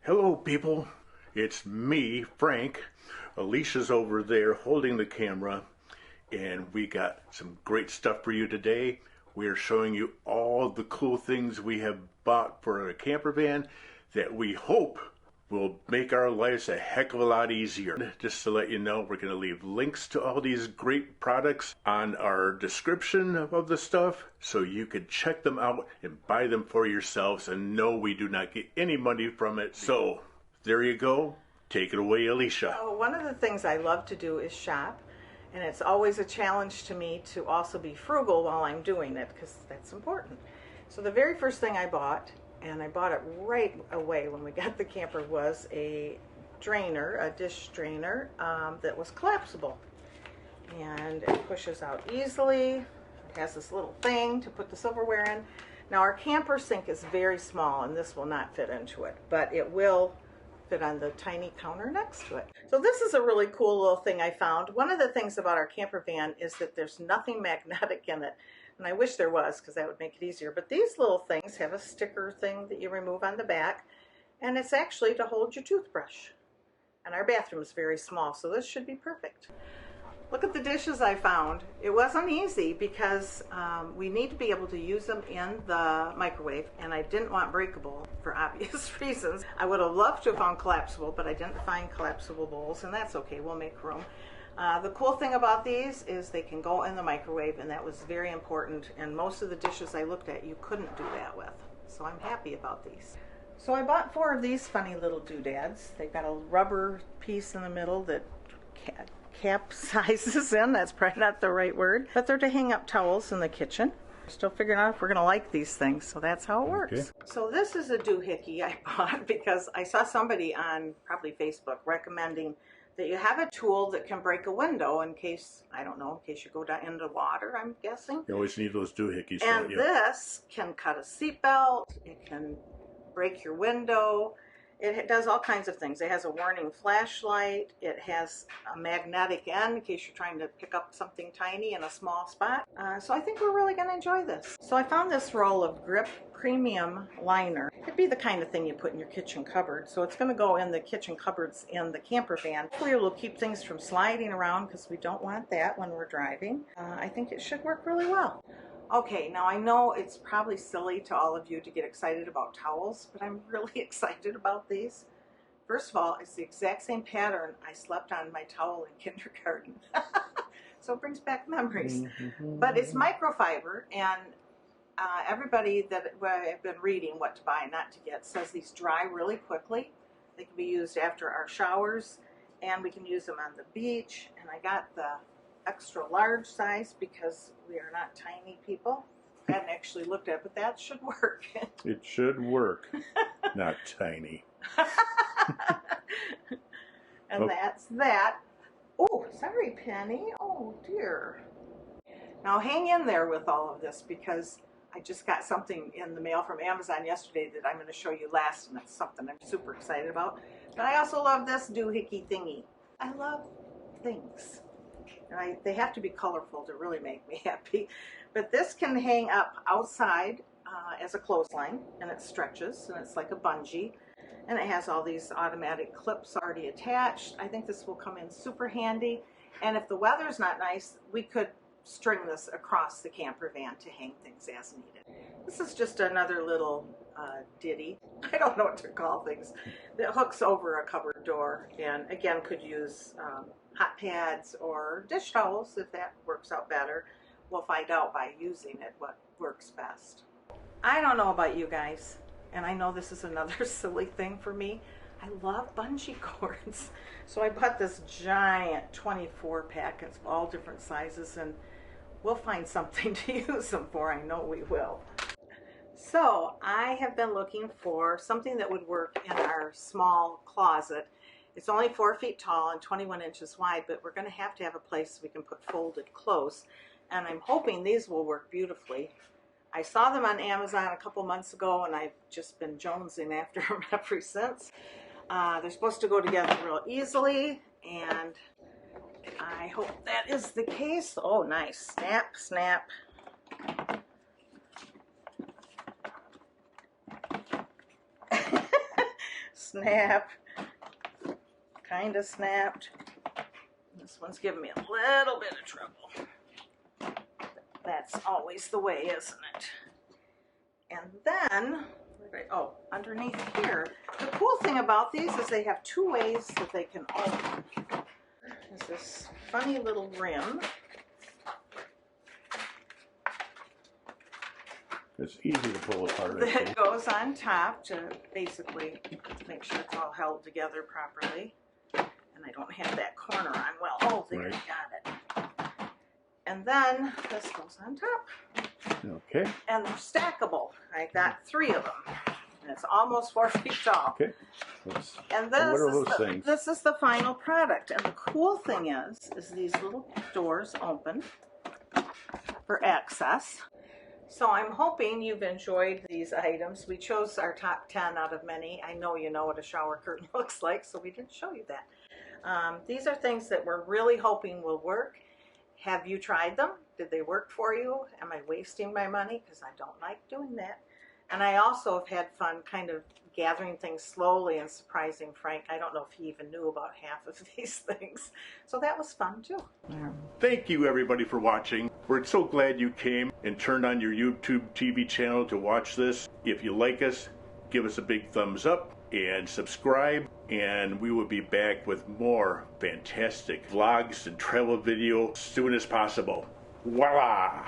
Hello people, it's me, Frank. Alicia's over there holding the camera, and we got some great stuff for you today. We are showing you all the cool things we have bought for a camper van that we hope will make our lives a heck of a lot easier. Just to let you know, we're going to leave links to all these great products on our description of the stuff so you can check them out and buy them for yourselves, and no, we do not get any money from it. So there you go. Take it away, Alicia. Oh, one of the things I love to do is shop, and it's always a challenge to me to also be frugal while I'm doing it, because that's important. So the very first thing I bought, and I bought it right away when we got the camper, was a drainer, a dish drainer that was collapsible. And it pushes out easily. It has this little thing to put the silverware in. Now our camper sink is very small and this will not fit into it, but it will fit on the tiny counter next to it. So this is a really cool little thing I found. One of the things about our camper van is that there's nothing magnetic in it. And I wish there was, because that would make it easier. But these little things have a sticker thing that you remove on the back, and it's actually to hold your toothbrush. And our bathroom is very small, so this should be perfect. Look at the dishes I found. It wasn't easy because we need to be able to use them in the microwave, and I didn't want breakable for obvious reasons. I would have loved to have found collapsible, but I didn't find collapsible bowls, and that's okay, we'll make room. The cool thing about these is they can go in the microwave, and that was very important, and most of the dishes I looked at you couldn't do that with, so I'm happy about these. So I bought 4 of these funny little doodads. They've got a rubber piece in the middle that capsizes in, that's probably not the right word, but they're to hang up towels in the kitchen. We're still figuring out if we're going to like these things, so that's how it works. Okay. So this is a doohickey I bought because I saw somebody on probably Facebook recommending that you have a tool that can break a window in case, I don't know, in case you go down into water, I'm guessing. You always need those doohickeys. And this can cut a seatbelt, it can break your window, it does all kinds of things. It has a warning flashlight, it has a magnetic end in case you're trying to pick up something tiny in a small spot. So I think we're really going to enjoy this. So I found this roll of Grip Premium Liner. It'd be the kind of thing you put in your kitchen cupboard. So it's going to go in the kitchen cupboards in the camper van. Hopefully it will keep things from sliding around because we don't want that when we're driving. I think it should work really well. Okay, now I know it's probably silly to all of you to get excited about towels, but I'm really excited about these. First of all, it's the exact same pattern I slept on my towel in kindergarten. So it brings back memories. But it's microfiber, and everybody that I've been reading what to buy and not to get says these dry really quickly. They can be used after our showers, and we can use them on the beach. And I got the extra large size because we are not tiny people. I hadn't actually looked at it, but that should work. It should work. Not tiny. And that's that. Oh, sorry, Penny. Oh, dear. Now hang in there with all of this because I just got something in the mail from Amazon yesterday that I'm going to show you last, and it's something I'm super excited about. But I also love this doohickey thingy. I love things. And they have to be colorful to really make me happy. But this can hang up outside as a clothesline, and it stretches, and it's like a bungee. And it has all these automatic clips already attached. I think this will come in super handy. And if the weather's not nice, we could string this across the camper van to hang things as needed. This is just another little ditty, I don't know what to call things, that hooks over a cupboard door, and again could use hot pads or dish towels if that works out better. We'll find out by using it what works best. I don't know about you guys, and I know this is another silly thing for me. I love bungee cords. So I bought this giant 24 pack of all different sizes, and we'll find something to use them for. I know we will. So I have been looking for something that would work in our small closet. It's only 4 feet tall and 21 inches wide, but we're going to have a place we can put folded clothes. And I'm hoping these will work beautifully. I saw them on Amazon a couple months ago, and I've just been jonesing after them ever since. They're supposed to go together real easily, and I hope that is the case. Oh, nice. Snap, snap. snap. Kind of snapped. This one's giving me a little bit of trouble. That's always the way, isn't it? And then, oh, underneath here, the cool thing about these is they have two ways that they can open. There's this funny little rim. It's easy to pull apart. That goes on top to basically make sure it's all held together properly. And I don't have that corner on well. Oh, there, right. I got it. And then this goes on top. Okay. And they're stackable. I got 3 of them. And it's almost 4 feet tall. Okay. And what are those things? This is the final product. And the cool thing is these little doors open for access. So I'm hoping you've enjoyed these items. We chose our top 10 out of many. I know you know what a shower curtain looks like, so we didn't show you that. These are things that we're really hoping will work. Have you tried them? Did they work for you? Am I wasting my money? Because I don't like doing that. And I also have had fun kind of gathering things slowly and surprising Frank. I don't know if he even knew about half of these things. So that was fun too. Thank you everybody for watching. We're so glad you came and turned on your YouTube TV channel to watch this. If you like us, give us a big thumbs up and subscribe, and we will be back with more fantastic vlogs and travel videos as soon as possible. Voila!